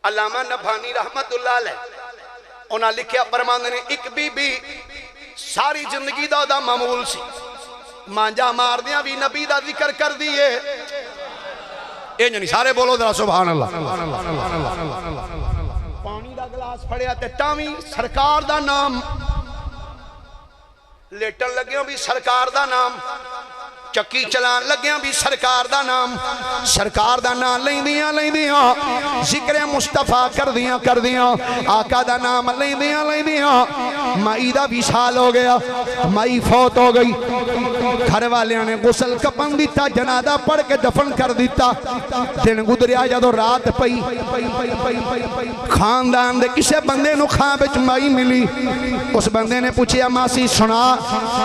علامہ نبھانی رحمت اللہ علیہ انہاں لکھیا فرماندے نے ایک بی بی ساری زندگی دا معمول سی مانجا مار دیاں بھی نبی دا ذکر کر دیئے اے نہیں سارے بولو ذرا سبحان اللہ پانی دا گلاس پھڑیا تے ٹاویں سرکار دا نام لیٹن لگیاں بھی سرکار دا نام چکی چلان لگیاں بھی سرکار دا نام لیں دیاں ذکر مصطفیٰ کر دیاں آقا دا نام لیں دیاں مائی دا بھی سال ہو گیا مائی فوت ہو گئی گھر والیاں نے غسل کپن دیتا جنازہ پڑھ کے دفن کر دیتا دن گزریا جدو رات پئی خاندان دے کسے بندے نو کھاں بچ مائی ملی اس بندے نے پوچھیا ماسی سنا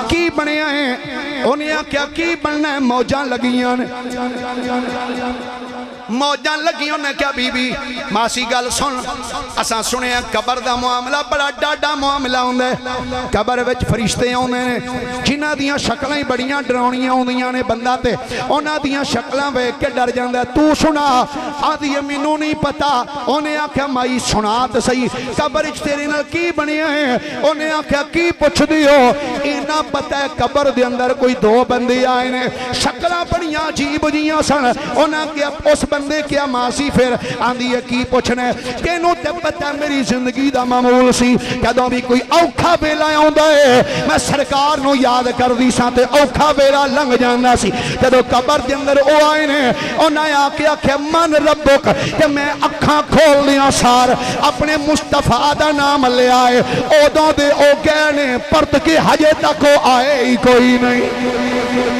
کی بنیا ہے انہیں کیا کی بننا ہے موجان لگیاں نے کیا بی بی ماسی گل سن اساں سنے ہیں قبر دا معاملہ بڑا ڈاڈا معاملہ ہوندے قبر وچ فرشتے ہوندے نے جنہاں دیاں شکلاں بڑیاں ڈراؤنیاں ہوندیاں نے بندہ تے انہاں دیاں شکلاں ویکھ کے ڈر جاندا تو سنا آدھی مینوں نہیں پتا انہیں آکھیا مائی سنا تے صحیح قبر وچ تیرے نال کی بنیا ہے انہیں آکھیا کی پوچھ دیو اینا پتہ ہے قبر دے اندر کوئی دو بندے آئے نے شکلاں بڑیاں عجیب جیاں سن انہاں کیا اس بندے کیا ماسی پھر آندھی ہے کی پوچھنے کینوں تے پتہ میری زندگی دا معمول سی کدوں بھی کوئی اوکھا بیلا آوندا ہے میں سرکار نو یاد کر دی ساں تے اوکھا بیلا لنگ جاندا سی جدوں قبر دے اندر او آئے نے انہاں آکھیا کہ من ربک کہ میں اکھاں کھول لیاں سار اپنے مصطفیٰ دا نام لے آئے اودوں دے او گئے نے پرت کے ہجے تک او آئے ہی کوئی نہیں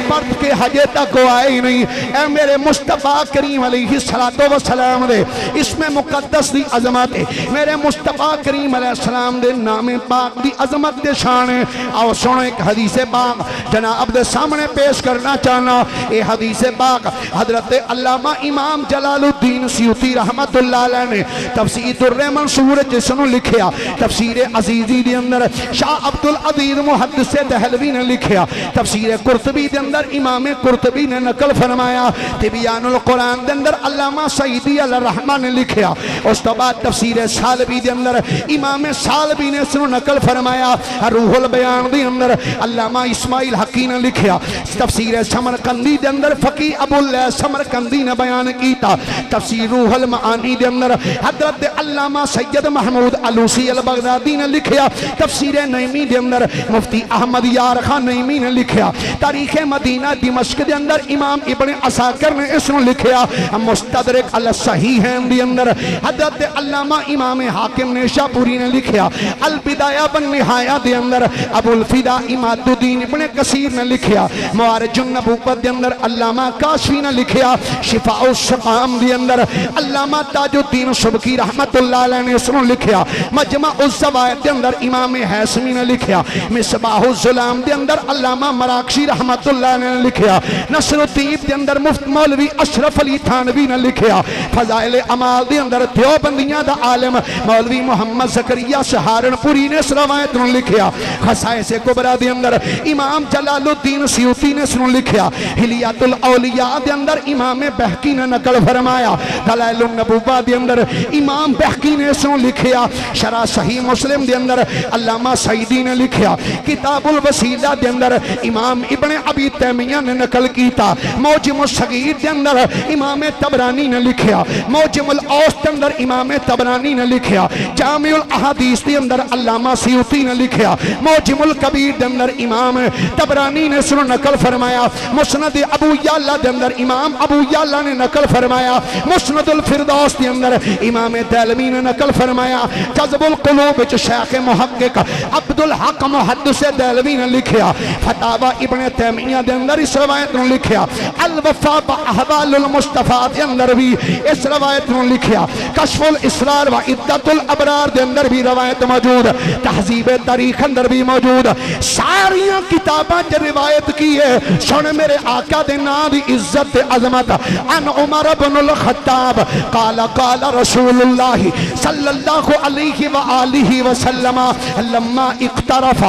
پرت کے ہجے تک او آئے ہی نہیں اے میرے مصطفیٰ کریم علیہ السلام دے اس میں مقدس دی عظمت ہے میرے مصطفیٰ کریم علیہ السلام دے نام پاک دی عظمت دے شان ہے آؤ سنو ایک حدیث پاک جناب دے سامنے پیش کرنا چاہنا اے حدیث پاک حضرت علامہ امام جلال الدین سیوطی رحمت اللہ علیہ نے تفسیر در منصور جسنو لکھیا تفسیر عزیزی دے اندر شاہ عبدالعزیز محدث دہلوی نے لکھیا تفسیر قرطبی دے اندر امام قرطبی نے نقل فرمایا تبیان القرآن دے اندر علامہ سعیدی علیہ الرحمن نے لکھیا اس تو بعد تفسیر سالبی دے اندر امام سالبی نے سنو نقل فرمایا روح البیان دے اندر علامہ اسماعیل حقی نے لکھیا تفسیر سمرقندی دے اندر فقی ابو اللہ سمرقندی نے بیان کیتا تفسیر روح المعانی دے اندر حضرت علامہ سید محمود علوسی البغدادی نے لکھیا تفسیر نعیمی دے اندر مفتی احمد یار خان نعیمی نے لکھیا تاریخ مدینہ دمشق دے اندر امام ابن عساکر نے اس نے لکھیا مستدرک علی الصحیحین دی اندر حضرت علامہ امام حاکم نے شاپوری نے لکھیا البدایہ بالنہایہ دے اندر ابو الفدا اماد الدین ابن کثیر نے لکھیا موارج النبوت دے اندر علامہ کاشفی نے لکھیا شفاء السقام دے اندر علامہ تاج الدین سبکی رحمت اللہ علیہ نے اس نے لکھیا مجمع الزوائد دے اندر امام حیثمی نے لکھیا مصباح الظلام دے اندر علامہ مراکشی رحمت اللہ علیہ نے لکھیا نصر الطیب دے اندر مفت مولوی اشرف علی تھانوی نے لکھیا فضائل عمال دے اندر دیوبندیاں دا عالم مولوی محمد زکریہ سہارنپوری نے اس روایت نے لکھیا خصائص کبریٰ دے اندر امام جلال الدین سیوطی نے اس نے لکھیا حلیات الاولیاء دے اندر امام بہقی نے نقل فرمایا دلائل النبوہ دے اندر امام بہقی نے اس نے لکھیا شرح صحیح مسلم دے اندر علامہ سعیدی نے لکھیا کتاب الوسیلہ دے اندر امام ابن ابی تیمیہ نے نقل کیتا موجم الصغیر دے اندر امام تبرانی نے لکھیا موجم الاوسط دے اندر امام تبرانی نے لکھیا جامع الاحادیث دے اندر علامہ سیوطی نے لکھیا موجم الکبیر دے اندر امام تبرانی نے سنو نقل فرمایا مسند ابو یعلا دے اندر امام ابو یعلا نے نقل فرمایا مسند الفردوس دے اندر امام دہلوی نے نقل فرمایا جذب القلوب شیخ محقق عبدالحق محدث دہلوی نے لکھیا فتاوی ابن تیمیہ دے اندر اس روایت نے لکھیا الوفا باحوال المصطفیٰ دے اندر بھی اس روایت نے لکھیا کشف الاسرار و عدت الابرار دے اندر بھی روایت موجود تہذیب تاریخ اندر بھی موجود ساریاں کتاباں جو روایت کی ہے سن میرے آقا دے نام دی عزت عظمت ان عمر بن الخطاب قال قال رسول اللہ صلی اللہ علیہ وآلہ وسلم لما اقترف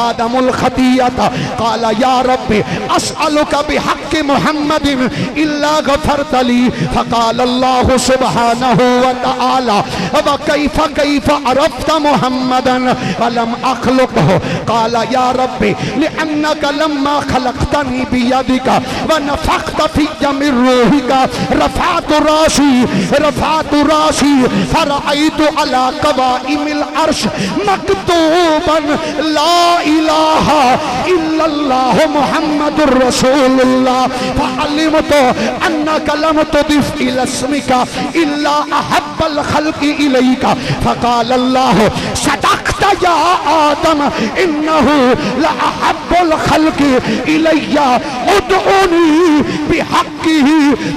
آدم الخطیۃ قال یا رب اسألک بحق محمد الا غفرت لی فقال اللہ سبحانہ وتعالی وکیف کیف عرفت محمدا ولم اخلقه قال یا رب لأنك لما خلقتني بيدك ونفخت في من روحك رفعت راسي فرأيت على قوائم العرش مكتوبا لا إله إلا الله محمد رسول الله فعلمت أنك لم تضف إلى اسمك إلا أحب الخلق إليك فقال الله صدقت يا آدم إنه لأحب الخلق إلي ادعوني بحقه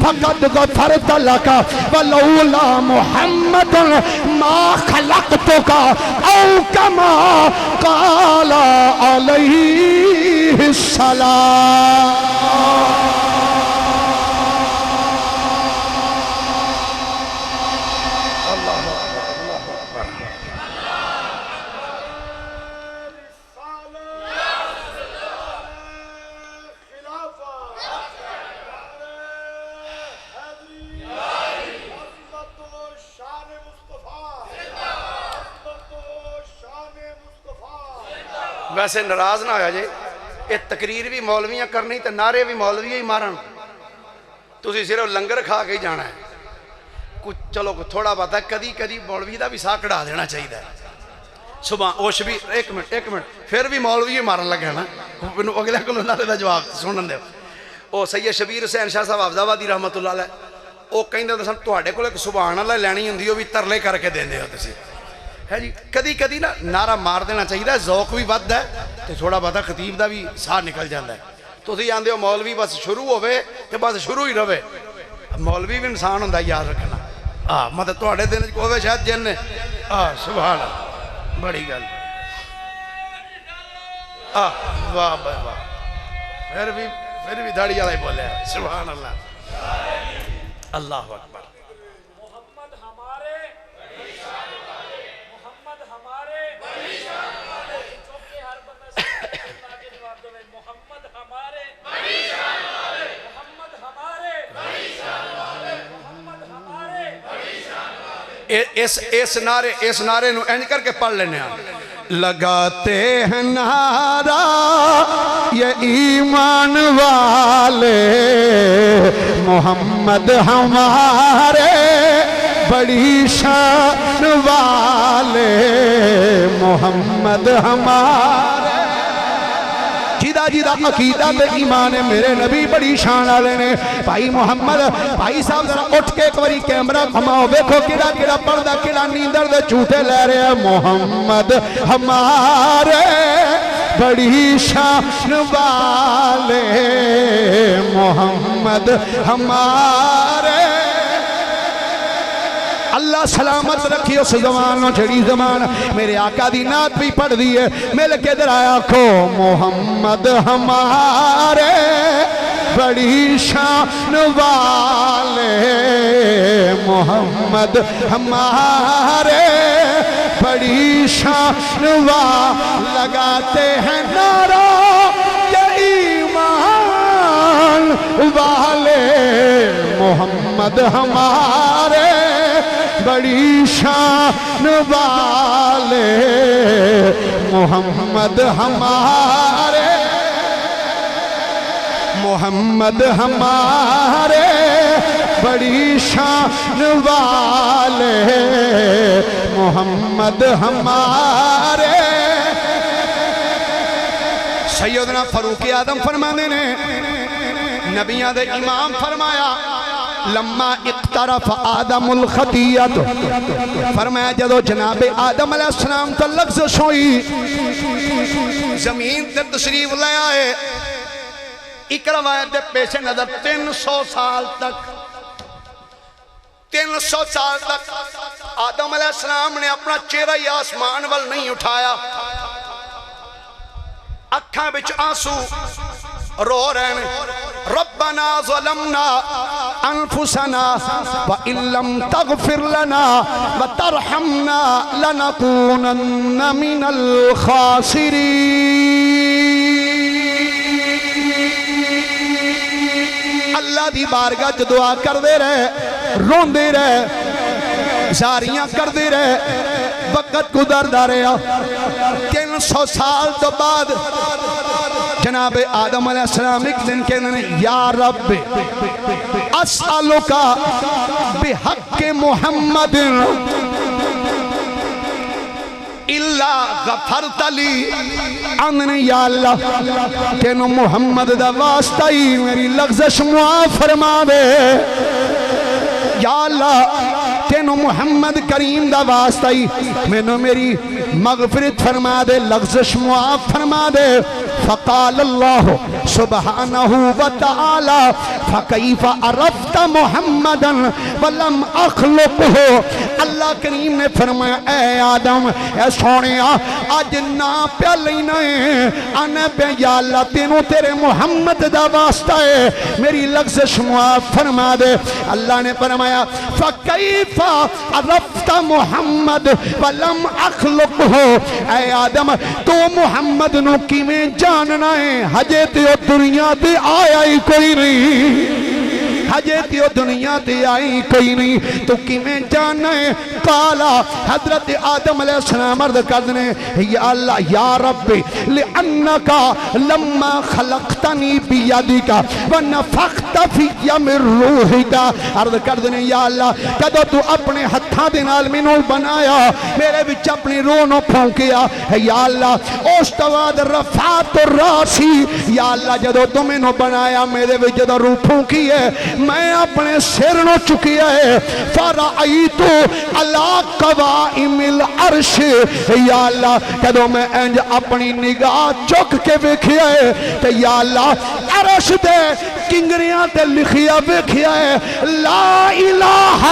فقد غفرت لك ولولا محمد ما خلقتك أو كما قال عليه السلام. ویسے ناراض نہ ہویا جے یہ تقریر بھی مولویاں کرنی تے نعرے بھی مولوی ہی مارن تسی صرف لنگر کھا کے ہی جانا ہے کچھ چلو تھوڑا بات ہے کدی کدی مولوی دا بھی سا کڑا دینا چاہیے صبح اوش بھی ایک منٹ پھر بھی مولوی ہی مارن لگے نا اگلے کو نعرے دا جواب سنن دے او سید شبیر حسین شاہ صاحب حافظ آبادی رحمت اللہ علیہ او کہندے ہوندے سن تواڈے کول ایک سبحان اللہ لینی ہوندی او بھی ترلے کر کے دیندے ہو تسی ہے جی کدی کدی نا نعرہ مار دینا چاہیے ذوق بھی ود ہے تو تھوڑا بہت خطیب دا بھی ساہ نکل جاتا ہے تو تھی آندے ہو مولوی بس شروع ہوئے تو بس شروع ہی رہے مولوی بھی انسان ہوندہ یاد رکھنا مطلب توڑے دن کو ہوئے شاید جن نے سبحان اللہ بڑی گل واہ واہ واہ پھر بھی دھاڑی والا ہی بولے سبحان اللہ اللہ اکبر اس نعرے نو اینج کر کے پڑھ لینے ہیں لگاتے ہیں نعرہ یہ ایمان والے محمد ہمارے بڑی شان والے محمد ہمارے جیدہ عقیدہ تے ایمان ہے میرے نبی بڑی شان والے نے بھائی محمد بھائی صاحب ذرا اٹھ کے ایک باری کیمرہ گھماؤ دیکھو کیڑا پردہ کیڑا نیندر دے جھوٹے لے رہے ہیں محمد ہمارے بڑی شان والے محمد ہمارے اللہ سلامت رکھی اس زمان جڑی زمان میرے آقا دی نعت بھی پڑھ دیئے مل کے در آیا کھو محمد ہمارے بڑی شان والے محمد ہمارے بڑی شان والے لگاتے ہیں نعرہ یہ ایمان والے محمد ہمارے بڑی شان والے محمد ہمارے محمد ہمارے بڑی شان والے محمد ہمارے سیدنا فاروق اعظم فرمانے نے نبیان دے امام فرمایا لما اقترف آدم الخطیت فرمایا جدو جناب آدم علیہ السلام تو لفظ ہوئی زمین تے تشریف لے آئے ایک روایت دے پیش نظر 300 سال تک 300 سال تک آدم علیہ السلام نے اپنا چہرہ ہی آسمان وال نہیں اٹھایا اکھاں بچ آنسو رو رہے ہیں رب ربنا ظلمنا انفسنا وان لم تغفر لنا وترحمنا لنكونن من الخاسرين اللہ دی بارگاہ چ دعا کردے رہے روندے رہے زاریاں کردے رہے وقت گزردا رہا 300 سال تو بعد جناب آدم علیہ السلام ایک دن کہنے ہیں یا رب اسألوکا بحق محمد اللہ غفرت لی اننی یا اللہ تینو محمد دا واسطہ ہی میری لغزش معاف فرما دے یا اللہ تینو محمد کریم دا واسطہ ہی مینو میری مغفرت فرما دے لغزش معاف فرما دے فقال اللہ سبحانہ وتعالی فکیف عرفت محمدا ولم اخلقہ اللہ کریم نے فرمایا اے آدم اے سونیا آج نا پیا لینا ہے آنے پہ یا اللہ تینوں تیرے محمد دا واسطہ ہے میری لغزش معاف فرما دے اللہ نے فرمایا فکیف عرفت محمد ولم اخلقہ اے آدم تو محمد نو کی میں جاننا ہے حجے تیو دنیا تے آیا ہی کوئی نہیں حجے تیو دنیا تے آئی کوئی نہیں تو کی میں جاننا ہے قالا حضرت آدم علیہ السلام عرض کردنے یا اللہ یا رب لئنکا لما خلقتنی بیدکا ونفخت فی من روحکا عرض کردنے یا اللہ کدو تو اپنے ہتھاں دے نال مینوں بنایا میرے وچ اپنی روح نو پھونکیا یا اللہ اس تو بعد رفعت الراسی یا اللہ جدو تو مینوں بنایا میرے وچ جدو روح پھونکی ہے میں اپنے سر نو چکیا ہے فرائیتو علا قوائم العرش یا اللہ کدو میں انج اپنی نگاہ چک کے ویکھیا ہے کہ یا اللہ عرش دے کنگریاں تے لکھیا ویکھیا ہے لا الہ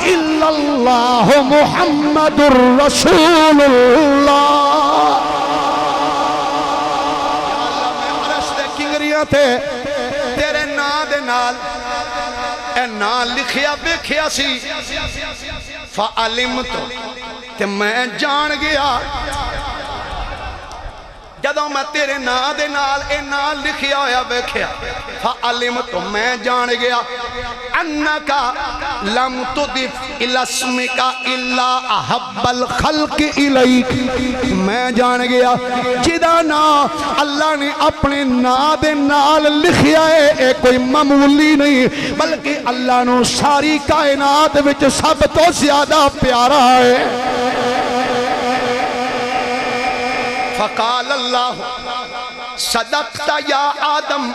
الا اللہ محمد الرسول اللہ تے تیرے نا دے نال اے نا لکھیا بیکھیا سی فعلمت تے میں جان گیا جدوں میں تیرے نا دے نال اے نا لکھیا ہویا بیکھیا فعلمت میں جان گیا انکا لم تضف الى اسمکا الا احب الخلق الیک میں جان گیا جدا نا اللہ نے اپنے نا دے نال لکھیا ہے اے کوئی معمولی نہیں بلکہ اللہ نے ساری کائنات وچ سب تو زیادہ پیارا ہے فقال اللہ صدقت یا آدم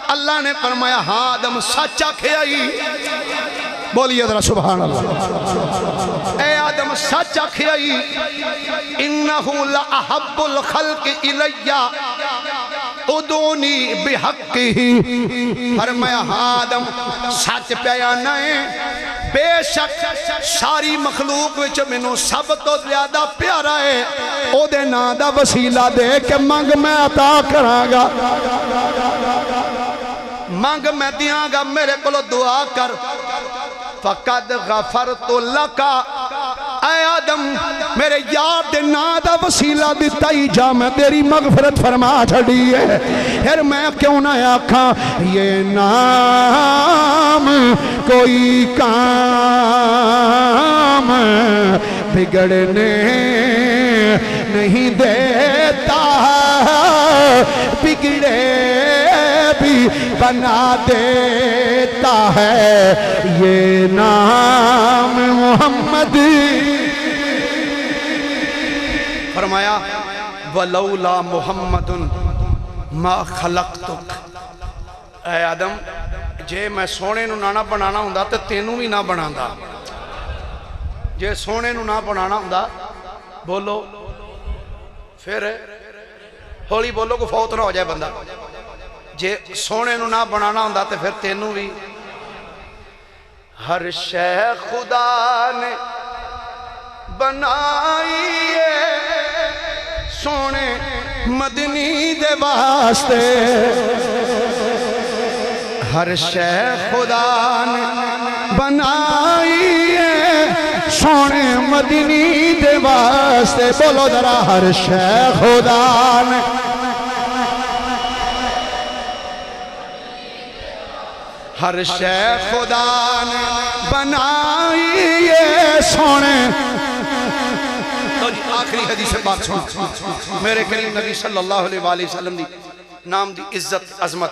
اللہ نے فرمایا ہاں آدم سچا کھیائی بولیے ذرا سبحان اللہ اے آدم سچا کھیائی انہو لأحب الخلق الیہ ادونی بحقی فرمایا ہاں آدم سچ پیانا ہے بے شک ساری مخلوق وچ مینوں سب تو زیادہ پیارا ہے او دے نا دا وسیلہ دے کہ منگ میں عطا کراں گا منگ میں دیاں گا میرے کولو دعا کر فقد غفرت لکا اے آدم میرے یار دے نا دا وسیلہ دیتا ہی جا میں تیری مغفرت فرما چھڑی ہے پھر میں کیوں نہ آکھاں یہ نام کوئی کام بگڑنے نہیں دیتا بگڑے بھی بنا دیتا ہے یہ نام محمد فرمایا ولولا محمد ما خلقتک اے آدم جے میں سونے نو نہ بنانا ہوندا تے تینوں بھی نہ بناندا جے سونے نو نہ بنانا ہوندا بولو پھر ہولی بولو کو فوت نہ ہو جائے بندہ جے سونے نو نہ بنانا ہوندا تے پھر تینوں بھی ہر شے خدا نے بنائی ہے سونے مدنی دے واسطے ہر شے خدا نے بنائی ہے سونے مدنی دے واسطے، بولو ذرا ہر شے خدا نے ہر شے خدا نے بنائی ہے سونے۔ تو جی آخری حدیث پاک سن، میرے کریم نبی صلی اللہ علیہ وآلہ وسلم دی نام دی عزت عظمت